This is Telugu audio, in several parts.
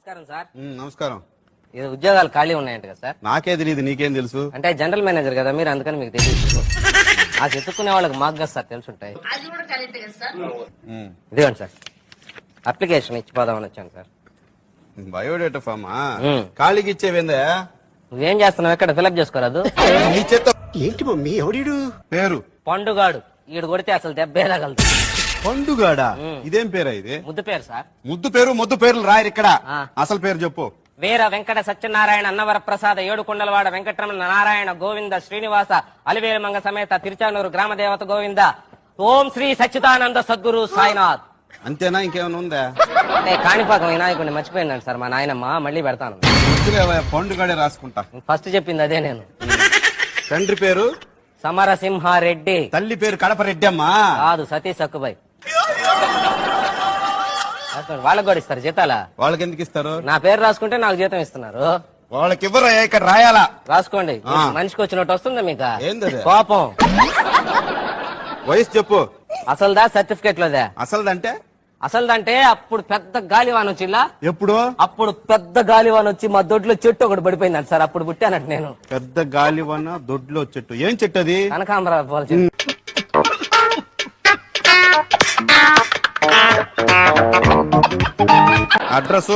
నమస్కారం సార్. నమస్కారం. ఇది ఉద్యోగాలు ఖాళీ ఉన్నాయంట కదా సార్? నాకే తెలియదు, నీకేం తెలుసు? అంటే జనరల్ మేనేజర్ కదా మీరు, అందుకని మీకు తెలియదు. ఆ చెప్పుకునే వాళ్ళకి మాకు కదా సార్ తెలుసుంటాయి. ఇదిగోండి సార్, అప్లికేషన్ ఇచ్చిపోదామని వచ్చాను సార్. బయోడేటా ఫామా? ఖాళీకి ఇచ్చేవేందా? నువ్వేం చేస్తున్నావు? ఎక్కడ ఫిలప్ చేసుకోరాదు? నీ చేత్తో ఏంటి మమ్మీ ఎవడీడు? పేరు పండుగాడు. ఈడు కొడితే అసలు దెబ్బేదగలదు. పండుగాడా? ఇదేం పేరా ఇది? ముద్దు పేరు సార్. ముద్దు పేరు మొద్దు పేర్లు రాయరు ఇక్కడ. అసలు పేరు చెప్పు. వీర వెంకట సత్యనారాయణ అన్నవర ప్రసాద ఏడుకొండలవాడ వెంకటరమణ నారాయణ గోవింద శ్రీనివాస అలివేలు మంగ సమేత తిరుచానూరు గ్రామ దేవత గోవింద ఓం శ్రీ సచ్చిదానంద సద్గురు సాయినాథ్. అంతేనా? ఇంకేమైనా ఉందా? అంటే కాణిపాకం వినాయకుడిని మర్చిపోయినాను సార్ మా నాయనమ్మ, మళ్ళీ పెడతాను. పండుగాడే రాసుకుంటా. ఫస్ట్ చెప్పింది అదే నేను. తండ్రి పేరు సమరసింహారెడ్డి. తల్లి పేరు కడపరెడ్డి అమ్మా. కాదు, సతీష్ సక్కుబాయ్. వాళ్ళకి కూడా ఇస్తారు జీతాలా? వాళ్ళకి ఎందుకు ఇస్తారు? నా పేరు రాసుకుంటే నాకు జీతం ఇస్తున్నారు. వాళ్ళకి ఇవ్వరా? ఇక్కడ రాయాలా? రాసుకోండి. మనిషికి వచ్చినట్టు వస్తుంది మీకు ఏంది కోపం. వయసు చెప్పు. అసలుదా సర్టిఫికేట్ లోదా? అసలుదంటే అసలుదంటే అప్పుడు పెద్ద గాలివాన వచ్చిలా. ఎప్పుడు? అప్పుడు పెద్ద గాలివాన వచ్చి మా దొడ్లో చెట్టు ఒకటి పడిపోయిందంట సార్, అప్పుడు పుట్టానంట నేను. పెద్ద గాలివాన దొడ్లో చెట్టు? ఏం చెట్టు అది? కనకాంబరాల పూల చెట్టు. Address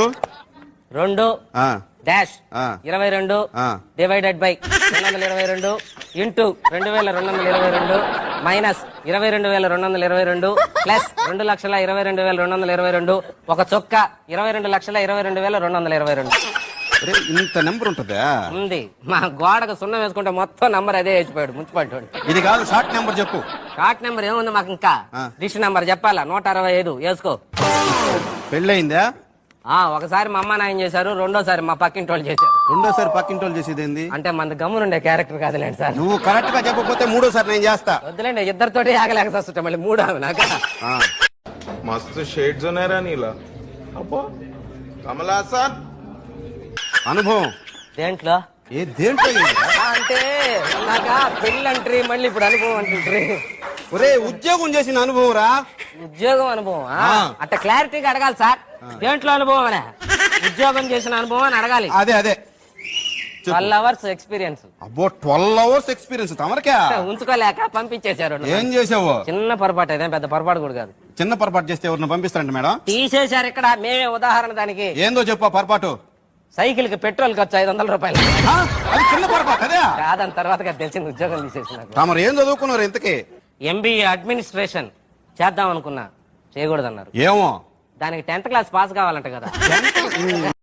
2-22 divided by 222 into 2222 minus 22,222 plus 2,22,222 ఒక చొక్క 22,22,222 ఇంత నెంబర్ ఉంటుందా? ఉంది. మా గోడకు సున్నం వేసుకుంటే మొత్తం నంబర్ అదే వేసిపోయాడు మున్సిపాలిటీ. ఇది కాదు, షార్ట్ నెంబర్ చెప్పు. షార్ట్ నెంబర్ ఏముంది మాకు? ఇంకా డిష్ నెంబర్ చెప్పాలా? 165 వేసుకో. పెళ్ళయిందా? ఒకసారి మా అమ్మ నాయన చేశారు, రెండోసారి మా పక్కింటి వాళ్ళు చేశారు. రెండోసారి పక్కింటి వాళ్ళు చేసేది ఏంది? అంటే మన గమ్మునుండే క్యారెక్టర్ కాదులేండి సార్. నువ్వు కరెక్ట్ గా చెప్పకపోతే మూడోసారి నేను చేస్తా. వద్దులేండి, ఇద్దరితోటి ఆగలేక వస్తుంటా మళ్ళీ మూడో నాక. मस्त शेड्स नाही रा नीला अप्पा कमला असा అనుభవం దేంట్లో? దేంట్లో? అంటే నాక పెళ్ళంట్రీ, మళ్ళీ ఇప్పుడు అనుభవం అంటుంట్రీ. ఒరే, ఉద్యోగం చేసిన అనుభవం రా. ఉద్యోగం అనుభవం అట్లా క్లారిటీగా అడగాలి సార్. దేంట్లో అనుభవం అనే? ఉద్యోగం చేసిన అనుభవం అని అడగాలి. అదే 12 hours ఎక్స్పీరియన్స్. అబ్బో, 12 hours ఎక్స్పీరియన్స్ తమరికా? ఉంచుకోలేక పంపించేశారు. ఏం చేసావు? చిన్న పొరపాటు, అదే పెద్ద పొరపాటు కూడా కాదు. చిన్న పొరపాటు చేస్తే ఎవరిని పంపిస్తారంట మేడం? తీసేశారు ఇక్కడ. మేమే ఉదాహరణ దానికి. ఏందో చెప్పు పొరపాటు. సైకిల్ కి పెట్రోల్ ఖర్చు 500 రూపాయలు. అది చిన్న పొరపాటు. అదే కాదని తర్వాత తెలిసింది ఉద్యోగం తీసేసినారు. తమరు ఏం చదువుకున్నారు ఇంతకీ? MBA అడ్మినిస్ట్రేషన్ చేద్దాం అనుకున్నా, చేయకూడదన్నారు. ఏమో, దానికి 10th క్లాస్ పాస్ కావాలంట కదా.